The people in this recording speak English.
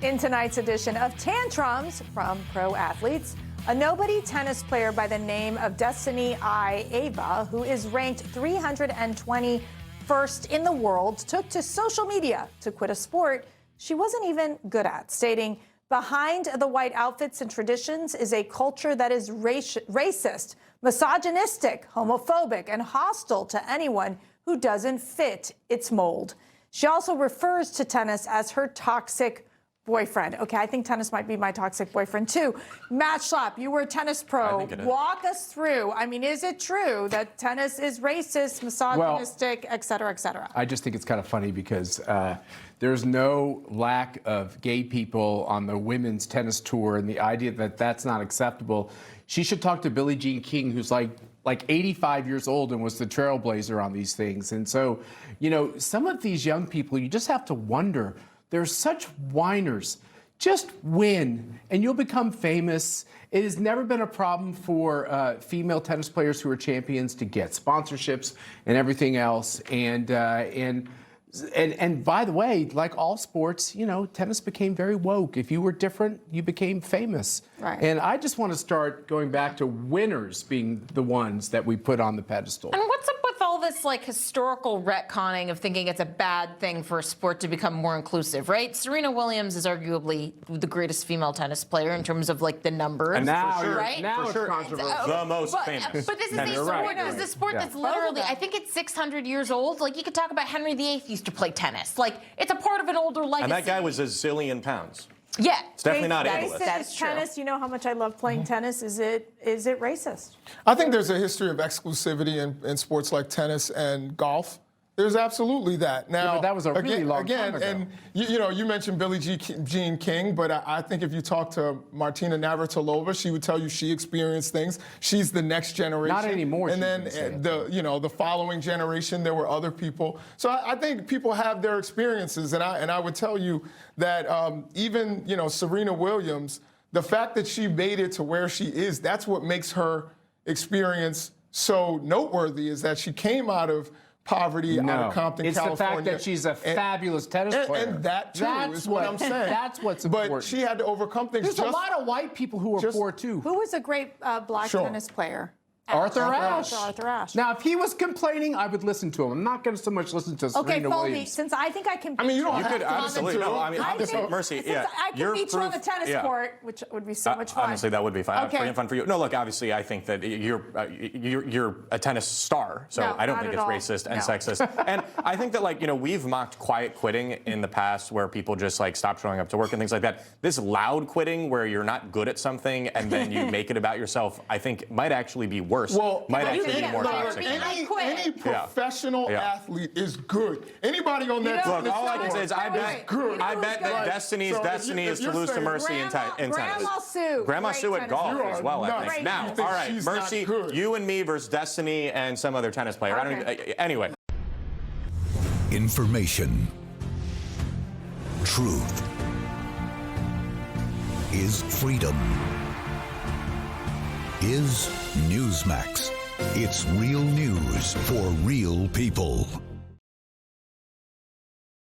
In tonight's edition of Tantrums from Pro Athletes, a nobody tennis player by the name of Destanee Aiava, who is ranked 321st in the world, took to social media to quit a sport she wasn't even good at, stating, "Behind the white outfits and traditions is a culture that is racist, misogynistic, homophobic, and hostile to anyone who doesn't fit its mold." She also refers to tennis as her toxic boyfriend. Okay, I think tennis might be my toxic boyfriend too. Matt Schlapp, you were a tennis pro. Walk us through. I mean, is it true that tennis is racist, misogynistic, et cetera, et cetera? I just think it's kind of funny because there's no lack of gay people on the women's tennis tour, and the idea that that's not acceptable. She should talk to Billie Jean King, who's like 85 years old and was the trailblazer on these things. And so, you know, some of these young people, you just have to wonder, they're such whiners. Just win, and you'll become famous. It has never been a problem for female tennis players who are champions to get sponsorships and everything else. And by the way, like all sports, you know, tennis became very woke. If you were different, you became famous. Right. And I just want to start going back to winners being the ones that we put on the pedestal. And what's up with all this like historical retconning of thinking it's a bad thing for a sport to become more inclusive, right? Serena Williams is arguably the greatest female tennis player in terms of like the numbers. And now, for sure, right? Now it's controversial. The most famous. But this is a sport that's literally, I think it's 600 years old. Like you could talk about Henry VIII used to play tennis. Like it's a part of an older legacy. And that guy was a zillion pounds. Yeah. It's definitely not ableist. That's tennis. You know how much I love playing tennis. Is it racist? I think there's a history of exclusivity in sports like tennis and golf. There's absolutely that. Now, yeah, but that was a really long time ago. And you know, you mentioned Billie Jean King, but I think if you talk to Martina Navratilova, she would tell you she experienced things. She's the next generation. Not anymore. And then the following generation, there were other people. So I think people have their experiences, and I would tell you that even Serena Williams, the fact that she made it to where she is, that's what makes her experience so noteworthy. Is that she came out of poverty, out of Compton, it's California. the fact that she's a fabulous tennis player. And that, too, is what I'm saying. That's what's important. But she had to overcome things. There's a lot of white people who are poor, too. Who was a great black tennis player? Arthur Ashe. Arthur Ashe. Now, if he was complaining, I would listen to him. I'm not going to so much listen to Serena Williams. Since I think I can. I mean, you don't You have could to absolutely listen to no. him. I mean, obviously, Mercy. Yeah, I can meet you on the tennis court, which would be so much fun. Honestly, that would be fun. Okay. Fun for you. No, look, obviously, I think that you're a tennis star, so No, I don't not think at it's all. racist and No. sexist. And I think that we've mocked quiet quitting in the past, where people just stop showing up to work and things like that. This loud quitting, where you're not good at something and then you make it about yourself, I think might actually be worse. Well, might actually be more look, toxic. any professional athlete is good. Anybody on that Look, tennis all I can say is I bet that Destiny is to lose to Mercy in tennis. Grandma Sue at golf as well, I think. Now, all right, Mercy, you and me versus Destiny and some other tennis player. Anyway. Information. Truth. Is freedom. Is Newsmax. It's real news for real people.